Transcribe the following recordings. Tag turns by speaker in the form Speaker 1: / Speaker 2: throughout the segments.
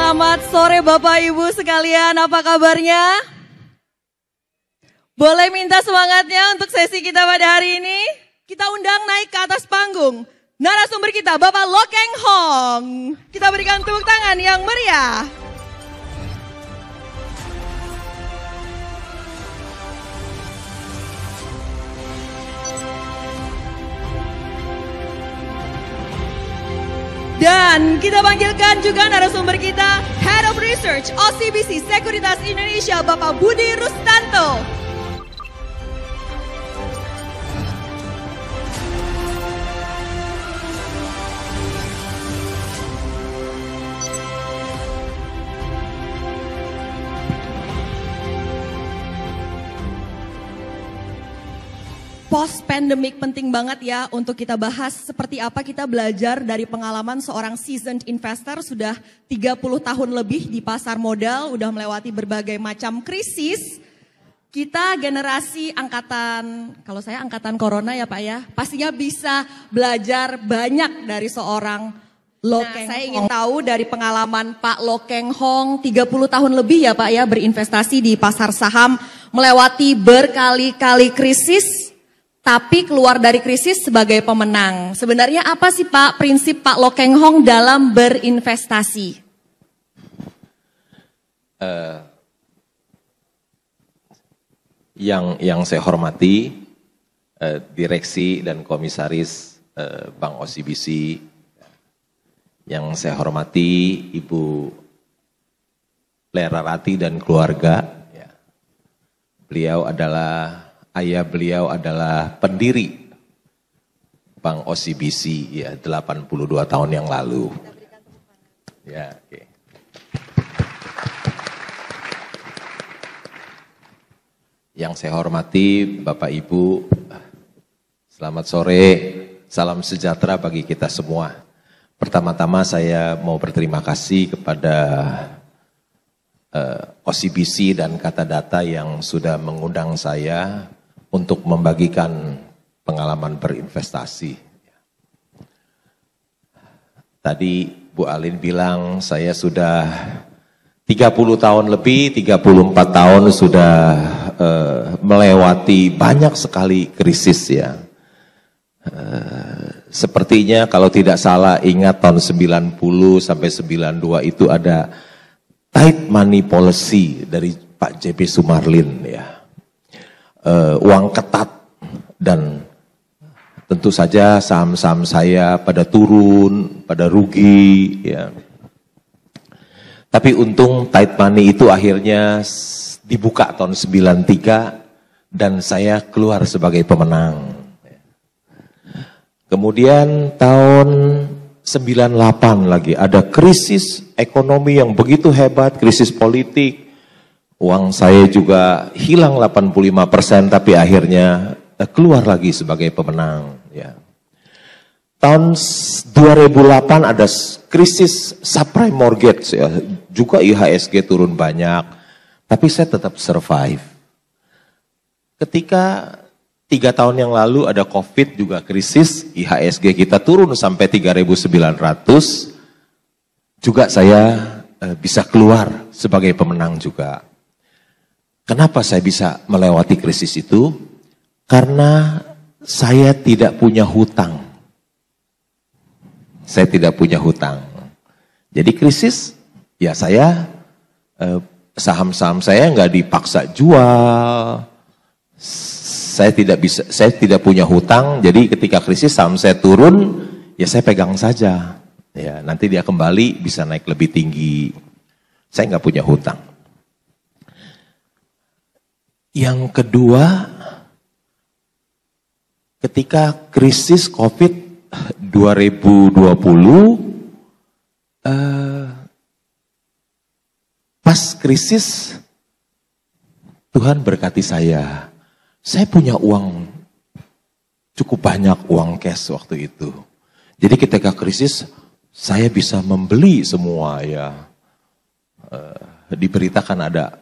Speaker 1: Selamat sore Bapak Ibu sekalian, apa kabarnya? Boleh minta semangatnya untuk sesi kita pada hari ini? Kita undang naik ke atas panggung narasumber kita, Bapak Loh Keng Hong. Kita berikan tepuk tangan yang meriah. Dan kita panggilkan juga narasumber kita, Head of Research OCBC Sekuritas Indonesia, Bapak Budi Rustanto. Post pandemic penting banget ya untuk kita bahas seperti apa kita belajar dari pengalaman seorang seasoned investor sudah 30 tahun lebih di pasar modal, udah melewati berbagai macam krisis. Kita generasi angkatan, kalau saya angkatan corona ya Pak ya, pastinya bisa belajar banyak dari seorang Loh Keng Hong. Saya ingin tahu dari pengalaman Pak Loh Keng Hong 30 tahun lebih ya Pak ya berinvestasi di pasar saham, melewati berkali-kali krisis. Tapi keluar dari krisis sebagai pemenang. Sebenarnya apa sih Pak prinsip Pak Loh Keng Hong dalam berinvestasi?
Speaker 2: Yang saya hormati direksi dan komisaris Bank OCBC, yang saya hormati Ibu Lera Rati dan keluarga. Ayah beliau adalah pendiri Bank OCBC ya 82 tahun yang lalu. Ya, oke. Yang saya hormati Bapak Ibu, selamat sore, salam sejahtera bagi kita semua. Pertama-tama saya mau berterima kasih kepada OCBC dan Kata Data yang sudah mengundang saya untuk membagikan pengalaman berinvestasi. Tadi Bu Alin bilang saya sudah 30 tahun lebih, 34 tahun sudah melewati banyak sekali krisis ya. Sepertinya kalau tidak salah ingat tahun 90 sampai 92 itu ada tight money policy dari Pak JP Sumarlin ya. Uang ketat dan tentu saja saham-saham saya pada turun, pada rugi ya. Tapi untung tight money itu akhirnya dibuka tahun 93 dan saya keluar sebagai pemenang. Kemudian tahun 98 lagi ada krisis ekonomi yang begitu hebat, krisis politik. Uang saya juga hilang 85% tapi akhirnya keluar lagi sebagai pemenang. Ya. Tahun 2008 ada krisis subprime mortgage, ya. Juga IHSG turun banyak, tapi saya tetap survive. Ketika 3 tahun yang lalu ada COVID juga krisis, IHSG kita turun sampai 3.900, juga saya bisa keluar sebagai pemenang juga. Kenapa saya bisa melewati krisis itu? Karena saya tidak punya hutang. Saya tidak punya hutang. Jadi krisis, ya saya saham-saham saya nggak dipaksa jual. Saya tidak punya hutang. Jadi ketika krisis saham saya turun, ya saya pegang saja. Ya nanti dia kembali bisa naik lebih tinggi. Saya nggak punya hutang. Yang kedua, ketika krisis COVID 2020, pas krisis Tuhan berkati saya. Saya punya uang cukup banyak, uang cash waktu itu. Jadi ketika krisis saya bisa membeli semua ya. Diberitakan ada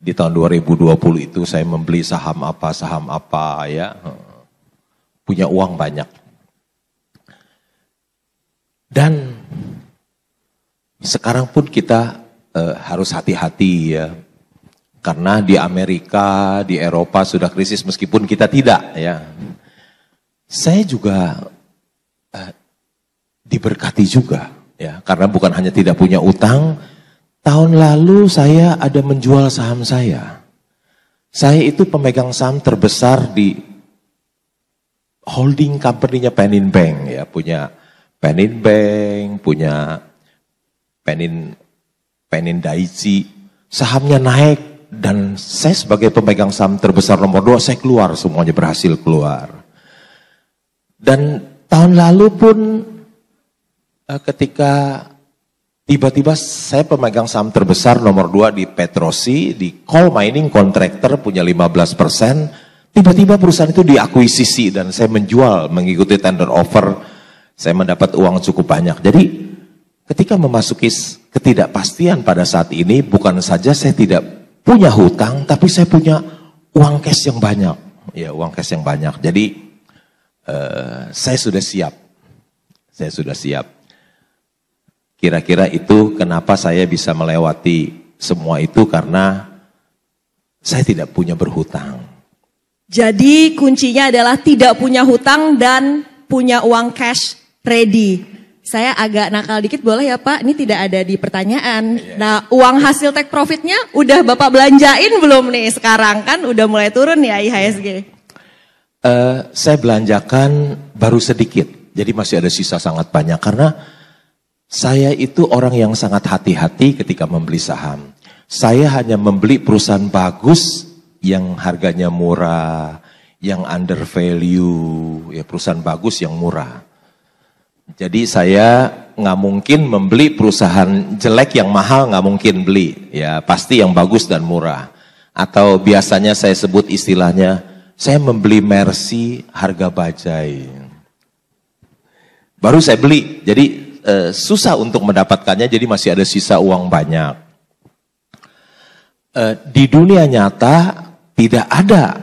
Speaker 2: di tahun 2020 itu saya membeli saham apa ya. Punya uang banyak. Dan sekarang pun kita harus hati-hati ya. Karena di Amerika, di Eropa sudah krisis meskipun kita tidak ya. Saya juga diberkati juga ya. Karena bukan hanya tidak punya utang, tahun lalu saya ada menjual saham saya. Saya itu pemegang saham terbesar di holding company-nya Penin Bank ya, punya Penin Bank, punya Penin Daiichi, sahamnya naik dan saya sebagai pemegang saham terbesar nomor 2 saya keluar, semuanya berhasil keluar. Dan tahun lalu pun ketika tiba-tiba saya pemegang saham terbesar nomor 2 di Petrosi, di coal mining contractor punya 15%, tiba-tiba perusahaan itu diakuisisi dan saya menjual mengikuti tender offer, saya mendapat uang cukup banyak. Jadi ketika memasuki ketidakpastian pada saat ini, bukan saja saya tidak punya hutang, tapi saya punya uang cash yang banyak. Ya, uang cash yang banyak. Jadi saya sudah siap. Saya sudah siap. Kira-kira itu kenapa saya bisa melewati semua itu, karena saya tidak punya berhutang.
Speaker 1: Jadi kuncinya adalah tidak punya hutang dan punya uang cash ready. Saya agak nakal dikit boleh ya Pak? Ini tidak ada di pertanyaan. Nah, uang hasil take profitnya udah Bapak belanjain belum nih sekarang? Kan udah mulai turun ya IHSG.
Speaker 2: Saya belanjakan baru sedikit. Jadi masih ada sisa sangat banyak. Karena saya itu orang yang sangat hati-hati ketika membeli saham. Saya hanya membeli perusahaan bagus yang harganya murah, yang under value, ya perusahaan bagus yang murah. Jadi saya nggak mungkin membeli perusahaan jelek yang mahal, nggak mungkin beli. Ya pasti yang bagus dan murah. Atau biasanya saya sebut istilahnya, saya membeli Mercy harga bajai. Baru saya beli, jadi susah untuk mendapatkannya, jadi masih ada sisa uang banyak. Di dunia nyata tidak ada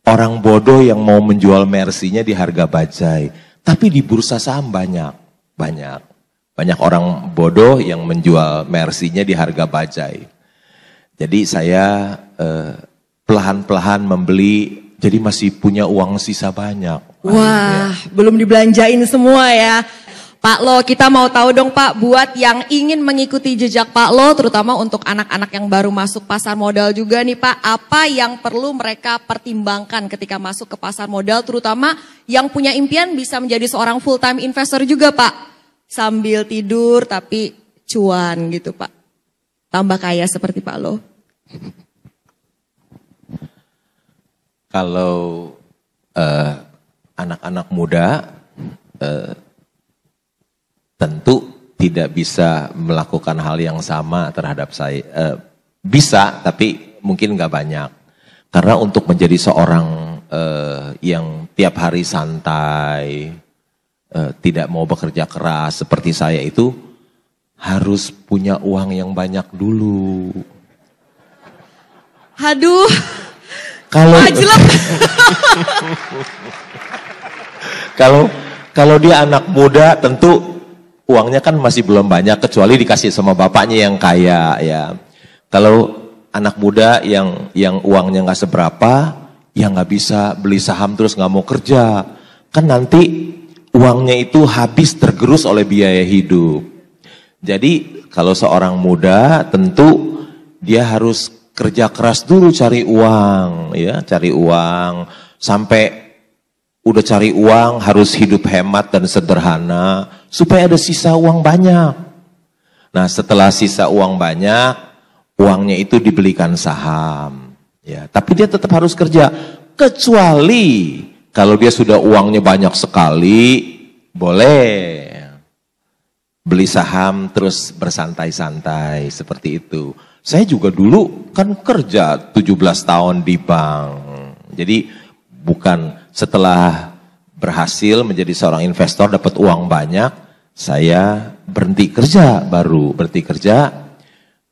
Speaker 2: orang bodoh yang mau menjual Mercy-nya di harga bajai. Tapi di bursa saham banyak orang bodoh yang menjual Mercy-nya di harga bajai. Jadi saya pelan-pelan membeli, jadi masih punya uang sisa banyak.
Speaker 1: Wah, belum dibelanjain semua ya. Pak Lo, kita mau tahu dong Pak, buat yang ingin mengikuti jejak Pak Lo, terutama untuk anak-anak yang baru masuk pasar modal juga nih Pak, apa yang perlu mereka pertimbangkan ketika masuk ke pasar modal, terutama yang punya impian bisa menjadi seorang full time investor juga Pak, sambil tidur tapi cuan gitu Pak, tambah kaya seperti Pak Lo.
Speaker 2: Kalau anak-anak muda tentu tidak bisa melakukan hal yang sama terhadap saya. Bisa, tapi mungkin nggak banyak. Karena untuk menjadi seorang yang tiap hari santai, tidak mau bekerja keras seperti saya itu, harus punya uang yang banyak dulu.
Speaker 1: Aduh,
Speaker 2: kalau dia anak muda tentu uangnya kan masih belum banyak, kecuali dikasih sama bapaknya yang kaya ya. Kalau anak muda yang uangnya nggak seberapa, ya nggak bisa beli saham terus nggak mau kerja, kan nanti uangnya itu habis tergerus oleh biaya hidup. Jadi kalau seorang muda tentu dia harus kerja keras dulu cari uang, ya cari uang sampai udah cari uang harus hidup hemat dan sederhana supaya ada sisa uang banyak. Nah setelah sisa uang banyak, uangnya itu dibelikan saham. Ya, tapi dia tetap harus kerja. Kecuali kalau dia sudah uangnya banyak sekali, boleh beli saham terus bersantai-santai seperti itu. Saya juga dulu kan kerja 17 tahun di bank. Jadi bukan setelah berhasil menjadi seorang investor dapat uang banyak, saya berhenti kerja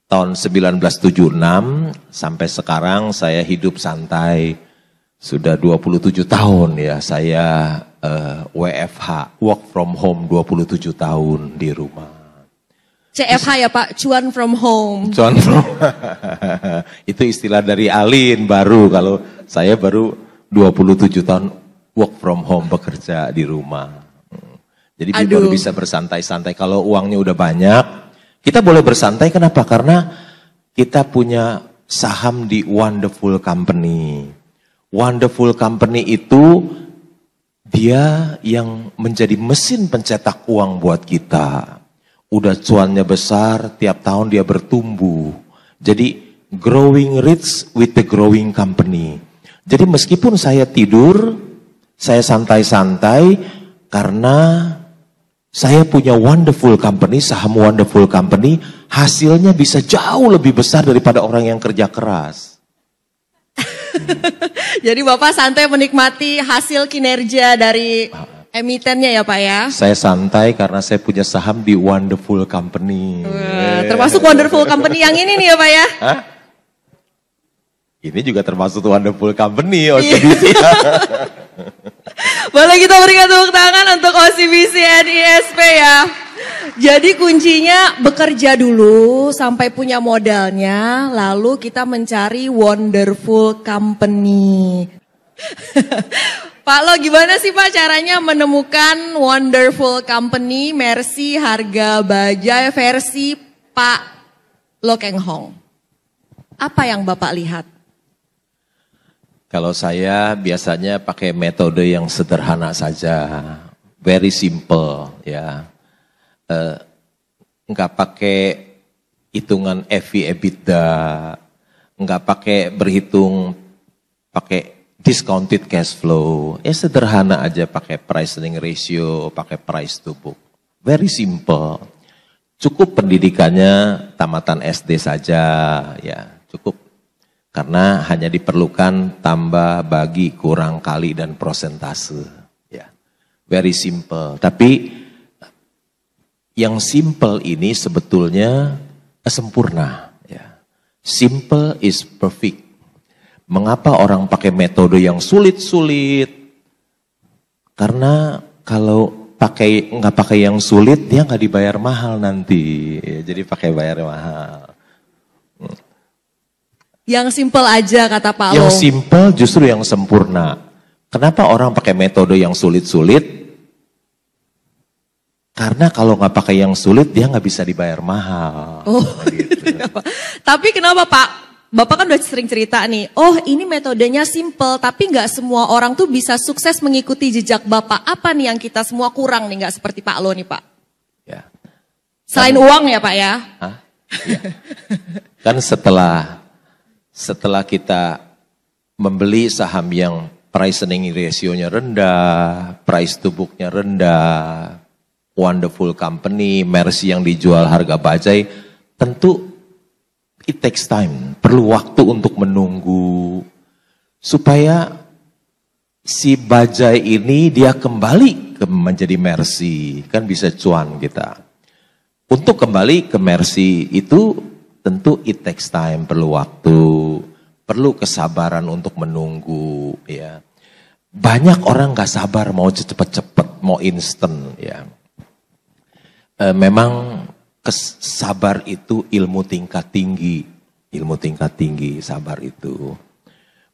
Speaker 2: tahun 1976 sampai sekarang saya hidup santai. Sudah 27 tahun ya saya WFH, work from home 27 tahun di rumah.
Speaker 1: CFH ya Pak, cuan from home.
Speaker 2: Cuan from itu istilah dari Alin baru, kalau saya baru 27 tahun work from home, bekerja di rumah. Jadi baru bisa bersantai-santai. Kalau uangnya udah banyak, kita boleh bersantai. Kenapa? Karena kita punya saham di Wonderful Company. Wonderful Company itu dia yang menjadi mesin pencetak uang buat kita. Udah cuannya besar, tiap tahun dia bertumbuh. Jadi growing rich with the growing company. Jadi meskipun saya tidur, saya santai-santai karena saya punya Wonderful Company, saham Wonderful Company, hasilnya bisa jauh lebih besar daripada orang yang kerja keras.
Speaker 1: Jadi Bapak santai menikmati hasil kinerja dari emitennya ya Pak ya?
Speaker 2: Saya santai karena saya punya saham di Wonderful Company.
Speaker 1: Termasuk Wonderful Company yang ini nih ya Pak ya?
Speaker 2: Hah? Ini juga termasuk Wonderful Company,
Speaker 1: OCBC. Boleh kita berikan tepuk tangan untuk OCBC NISP ya. Jadi kuncinya bekerja dulu sampai punya modalnya, lalu kita mencari Wonderful Company. Pak Lo, gimana sih Pak caranya menemukan Wonderful Company Mercy Harga Bajai versi Pak Lo Keng Hong? Apa yang Bapak lihat?
Speaker 2: Kalau saya biasanya pakai metode yang sederhana saja, very simple ya. Enggak pakai hitungan EV EBITDA, enggak pakai berhitung pakai discounted cash flow, sederhana aja, pakai price earning ratio, pakai price to book. Very simple. Cukup pendidikannya tamatan SD saja, ya cukup. Karena hanya diperlukan tambah, bagi, kurang, kali, dan prosentase. Ya, very simple. Tapi yang simple ini sebetulnya sempurna. Ya. Simple is perfect. Mengapa orang pakai metode yang sulit-sulit? Karena kalau nggak pakai yang sulit, dia nggak dibayar mahal nanti. Jadi pakai bayar mahal.
Speaker 1: Yang simple aja kata Pak Lo.
Speaker 2: Yang simple justru yang sempurna. Kenapa orang pakai metode yang sulit-sulit? Karena kalau nggak pakai yang sulit, dia nggak bisa dibayar mahal.
Speaker 1: Oh, gitu. Tapi kenapa Pak? Bapak kan udah sering cerita nih, oh ini metodenya simple, tapi nggak semua orang tuh bisa sukses mengikuti jejak Bapak. Apa nih yang kita semua kurang nih, nggak seperti Pak Lo nih Pak?
Speaker 2: Ya.
Speaker 1: Selain uang ya Pak ya?
Speaker 2: Hah? Ya. Kan setelah kita membeli saham yang price earning ratio-nya rendah, price to book-nya rendah, Wonderful Company, Mercy yang dijual harga bajai, tentu it takes time, perlu waktu untuk menunggu supaya si bajai ini dia kembali menjadi Mercy, kan bisa cuan kita. Untuk kembali ke Mercy itu tentu it takes time, perlu waktu, perlu kesabaran untuk menunggu ya. Banyak orang gak sabar mau cepet-cepet, mau instan ya. Memang sabar itu ilmu tingkat tinggi, sabar itu.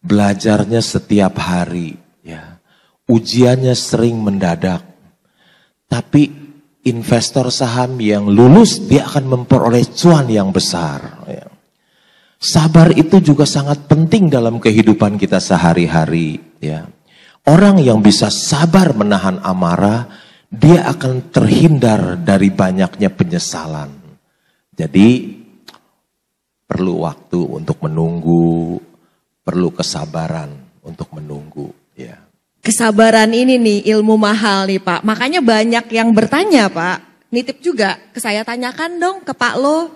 Speaker 2: Belajarnya setiap hari, ya. Ujiannya sering mendadak. Tapi investor saham yang lulus, dia akan memperoleh cuan yang besar. Ya. Sabar itu juga sangat penting dalam kehidupan kita sehari-hari. Ya. Orang yang bisa sabar menahan amarah, dia akan terhindar dari banyaknya penyesalan. Jadi perlu waktu untuk menunggu, perlu kesabaran untuk menunggu. Ya.
Speaker 1: Kesabaran ini nih ilmu mahal nih Pak. Makanya banyak yang bertanya Pak. Nitip juga ke saya, tanyakan dong ke Pak Lo.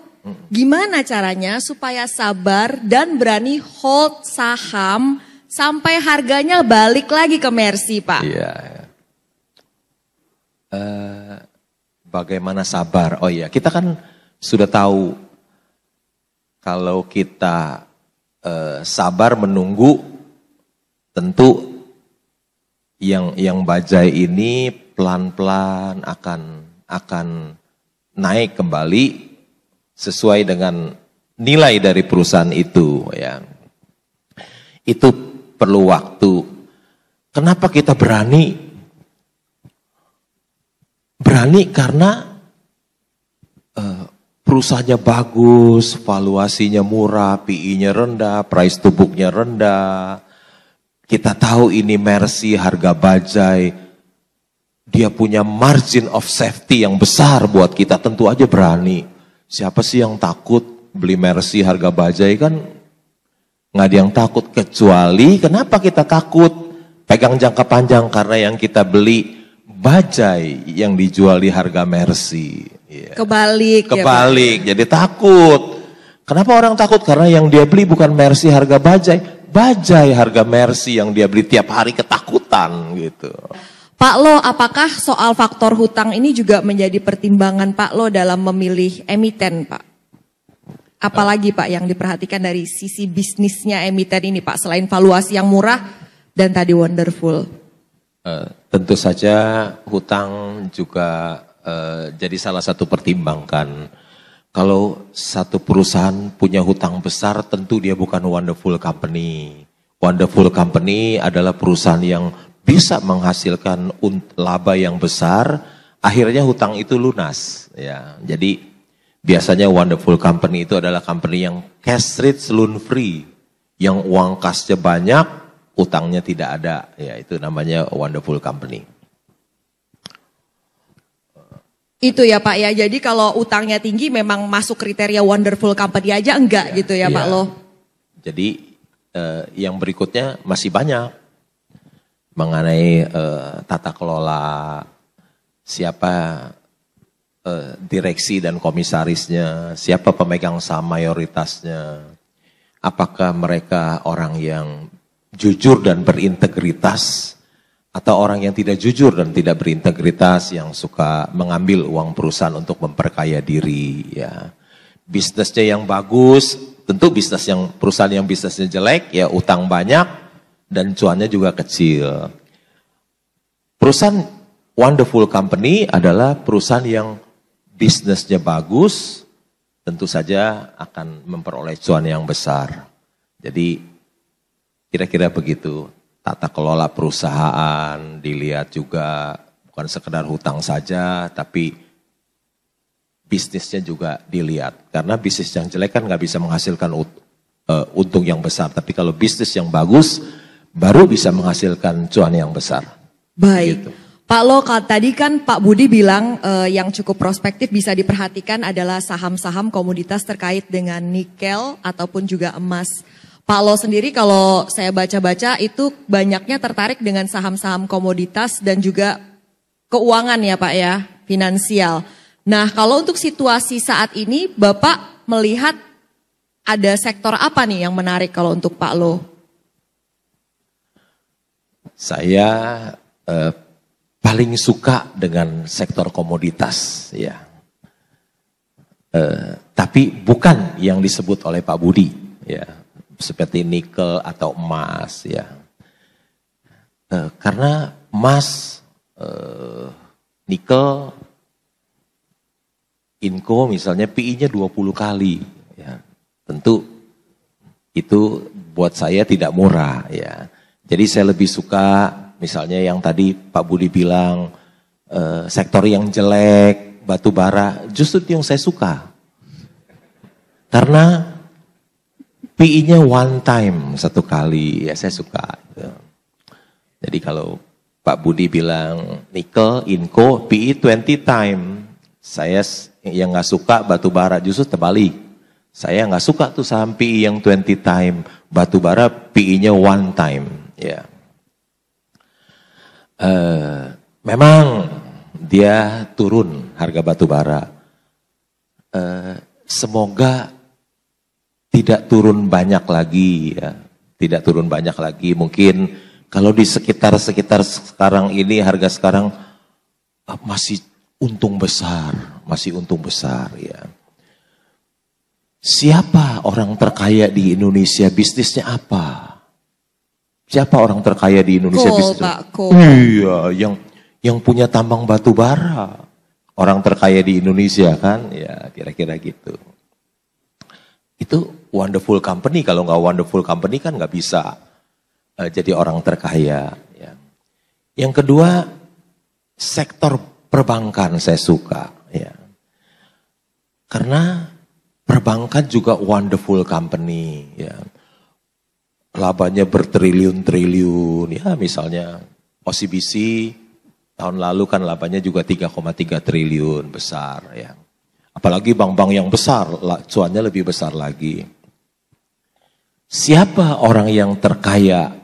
Speaker 1: Gimana caranya supaya sabar dan berani hold saham sampai harganya balik lagi ke Mercy Pak?
Speaker 2: Iya. Bagaimana sabar? Oh iya, kita kan sudah tahu kalau kita sabar menunggu, tentu yang bajai ini pelan-pelan akan naik kembali sesuai dengan nilai dari perusahaan itu, ya. Itu perlu waktu. Kenapa kita berani? Berani karena perusahaannya bagus, valuasinya murah, PI-nya rendah, price to book-nya rendah. Kita tahu ini Mercy, harga bajai, dia punya margin of safety yang besar buat kita, tentu aja berani. Siapa sih yang takut beli Mercy harga bajai? Kan nggak ada yang takut, kecuali kenapa kita takut pegang jangka panjang? Karena yang kita beli bajai yang dijual di harga Mercy. Yeah.
Speaker 1: Kebalik
Speaker 2: ya, jadi takut. Kenapa orang takut? Karena yang dia beli bukan Mercy harga bajai, bajai harga Mercy yang dia beli tiap hari, ketakutan gitu.
Speaker 1: Pak Lo, apakah soal faktor hutang ini juga menjadi pertimbangan Pak Lo dalam memilih emiten, Pak? Apalagi Pak yang diperhatikan dari sisi bisnisnya emiten ini, Pak, selain valuasi yang murah dan tadi wonderful?
Speaker 2: Tentu saja hutang juga jadi salah satu pertimbangan. Kalau satu perusahaan punya hutang besar, tentu dia bukan wonderful company. Wonderful company adalah perusahaan yang bisa menghasilkan laba yang besar, akhirnya hutang itu lunas. Ya, jadi biasanya wonderful company itu adalah company yang cash rich loan free, yang uang kasnya banyak, utangnya tidak ada. Ya, itu namanya wonderful company.
Speaker 1: Itu ya Pak ya, jadi kalau utangnya tinggi memang masuk kriteria wonderful company aja enggak gitu ya Pak Lo?
Speaker 2: Jadi yang berikutnya masih banyak mengenai tata kelola, siapa direksi dan komisarisnya, siapa pemegang saham mayoritasnya, apakah mereka orang yang jujur dan berintegritas, atau orang yang tidak jujur dan tidak berintegritas, yang suka mengambil uang perusahaan untuk memperkaya diri. Ya, bisnisnya yang bagus, tentu perusahaan yang bisnisnya jelek, ya utang banyak dan cuannya juga kecil. Perusahaan wonderful company adalah perusahaan yang bisnisnya bagus, tentu saja akan memperoleh cuan yang besar. Jadi kira-kira begitu. Tata kelola perusahaan dilihat juga, bukan sekedar hutang saja, tapi bisnisnya juga dilihat. Karena bisnis yang jelek kan nggak bisa menghasilkan untung yang besar. Tapi kalau bisnis yang bagus, baru bisa menghasilkan cuan yang besar.
Speaker 1: Baik. Gitu. Pak Lo, tadi kan Pak Budi bilang yang cukup prospektif bisa diperhatikan adalah saham-saham komoditas terkait dengan nikel ataupun juga emas. Pak Lo sendiri kalau saya baca-baca itu banyaknya tertarik dengan saham-saham komoditas dan juga keuangan ya Pak ya, finansial. Nah kalau untuk situasi saat ini Bapak melihat ada sektor apa nih yang menarik kalau untuk Pak Lo?
Speaker 2: Saya paling suka dengan sektor komoditas ya. Tapi bukan yang disebut oleh Pak Budi ya. Seperti nikel atau emas ya, karena emas, nikel, Inco misalnya PI-nya 20 kali ya, tentu itu buat saya tidak murah ya. Jadi saya lebih suka misalnya yang tadi Pak Budi bilang sektor yang jelek, batu bara, justru itu yang saya suka karena PI-nya one time, satu kali, ya saya suka. Jadi kalau Pak Budi bilang nikel, Inco, PI 20 time. Saya yang nggak suka batu bara, justru terbalik. Saya nggak suka tuh saham PI yang 20 time, batu bara PI-nya one time. Ya. Memang dia turun harga batu bara. Semoga tidak turun banyak lagi ya, tidak turun banyak lagi. Mungkin kalau di sekitar sekarang ini harga sekarang masih untung besar ya. Siapa orang terkaya di Indonesia, bisnisnya apa? Siapa orang terkaya di Indonesia bisnisnya? Iya, yang punya tambang batu bara, orang terkaya di Indonesia kan, ya kira-kira gitu. Itu wonderful company, kalau nggak wonderful company kan nggak bisa jadi orang terkaya. Ya. Yang kedua, sektor perbankan saya suka. Ya. Karena perbankan juga wonderful company. Ya. Labanya bertriliun-triliun. Ya, misalnya OCBC tahun lalu kan labanya juga 3,3 triliun, besar. Ya. Apalagi bank-bank yang besar, cuannya lebih besar lagi. Siapa orang yang terkaya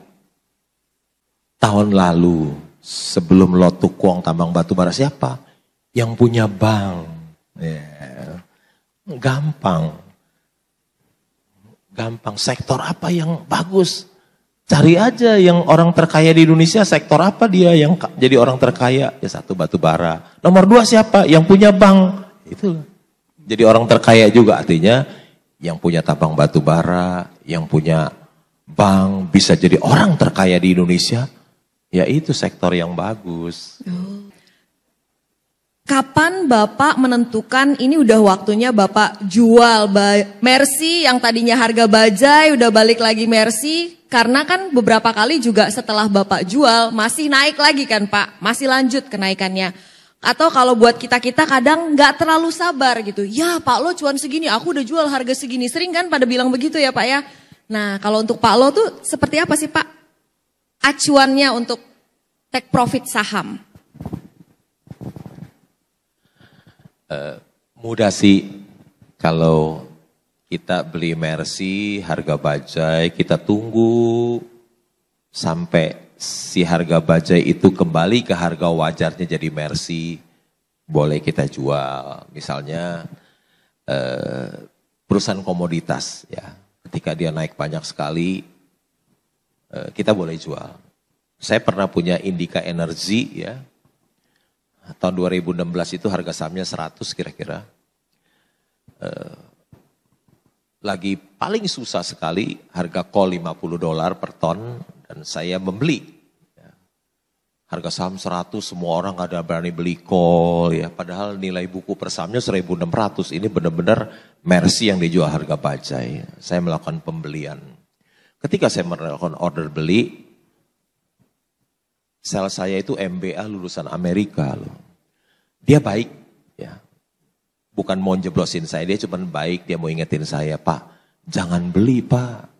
Speaker 2: tahun lalu sebelum Lo Tuk Kwong tambang batu bara? Siapa? Yang punya bank. Yeah. Gampang. Gampang. Sektor apa yang bagus? Cari aja yang orang terkaya di Indonesia, sektor apa dia yang jadi orang terkaya? Ya satu, batu bara. Nomor 2 siapa? Yang punya bank. Itu. Jadi orang terkaya juga, artinya yang punya tambang batu bara, yang punya bank, bisa jadi orang terkaya di Indonesia, ya itu sektor yang bagus.
Speaker 1: Kapan Bapak menentukan ini udah waktunya Bapak jual Mercy yang tadinya harga bajai udah balik lagi Mercy? Karena kan beberapa kali juga setelah Bapak jual masih naik lagi kan Pak, masih lanjut kenaikannya. Atau kalau buat kita-kita kadang nggak terlalu sabar gitu. Ya Pak Lo cuan segini, aku udah jual harga segini. Sering kan pada bilang begitu ya Pak ya. Nah kalau untuk Pak Lo tuh seperti apa sih Pak acuannya untuk take profit saham?
Speaker 2: Mudah sih, kalau kita beli Mercy harga bajai, kita tunggu sampai si harga bajai itu kembali ke harga wajarnya jadi Mercy, boleh kita jual. Misalnya perusahaan komoditas, ya, ketika dia naik banyak sekali, kita boleh jual. Saya pernah punya Indika Energy, ya, tahun 2016 itu harga sahamnya 100 kira-kira. Lagi paling susah sekali, harga call $50 per ton, dan saya membeli. Harga saham 100, semua orang ada berani beli call, ya. Padahal nilai buku per sahamnya 1.600. Ini benar-benar Mercy yang dijual harga bajai. Saya melakukan pembelian. Ketika saya melakukan order beli, sel saya itu MBA lulusan Amerika loh. Dia baik, ya. Bukan mau jeblosin saya, dia cuma baik, dia mau ingetin saya, Pak, jangan beli Pak.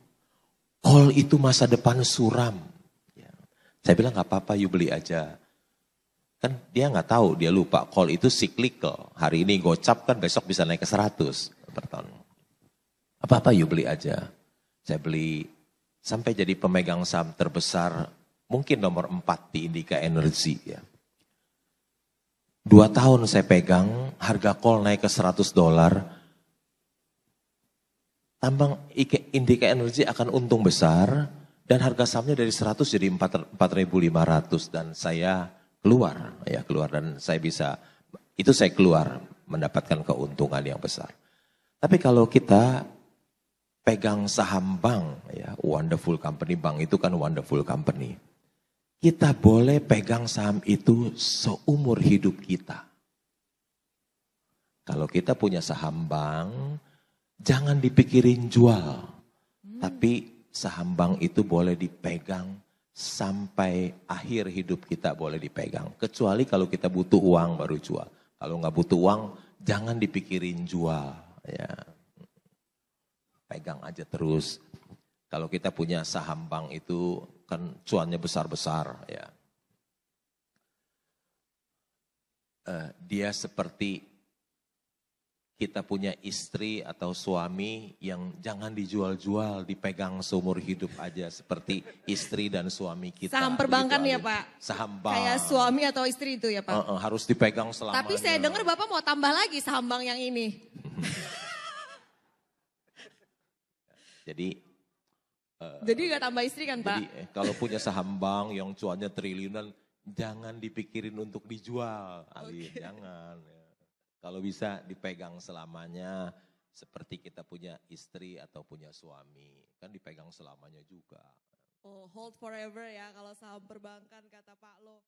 Speaker 2: Call itu masa depan suram. Saya bilang gak apa-apa, you beli aja. Kan dia gak tahu, dia lupa call itu cyclical. Hari ini gocap kan besok bisa naik ke 100 per ton. Apa-apa you beli aja. Saya beli sampai jadi pemegang saham terbesar, mungkin nomor 4 di Indika Energy. Ya. 2 tahun saya pegang, harga call naik ke $100. Tambang Indika Energy akan untung besar. Dan harga sahamnya dari 100 jadi 4.500 dan saya keluar, ya keluar dan saya bisa, itu saya keluar mendapatkan keuntungan yang besar. Tapi kalau kita pegang saham bank, ya wonderful company, bank itu kan wonderful company. Kita boleh pegang saham itu seumur hidup kita. Kalau kita punya saham bank, jangan dipikirin jual, tapi saham bank itu boleh dipegang sampai akhir hidup kita boleh dipegang. Kecuali kalau kita butuh uang baru jual. Kalau nggak butuh uang, jangan dipikirin jual. Ya. Pegang aja terus. Kalau kita punya saham bank itu kan cuannya besar-besar. Ya. Dia seperti kita punya istri atau suami yang jangan dijual-jual, dipegang seumur hidup aja seperti istri dan suami kita.
Speaker 1: Saham perbankan ya Pak?
Speaker 2: Saham bank.
Speaker 1: Kayak suami atau istri itu ya Pak?
Speaker 2: Harus dipegang selamanya.
Speaker 1: Tapi saya dengar Bapak mau tambah lagi saham bank yang ini.
Speaker 2: Jadi
Speaker 1: nggak tambah istri kan Pak?
Speaker 2: Jadi kalau punya saham bank yang cuannya triliunan, jangan dipikirin untuk dijual, Ali. Jangan. Ya. Kalau bisa dipegang selamanya seperti kita punya istri atau punya suami. Kan dipegang selamanya juga.
Speaker 1: Oh, hold forever ya kalau saham perbankan kata Pak Lo.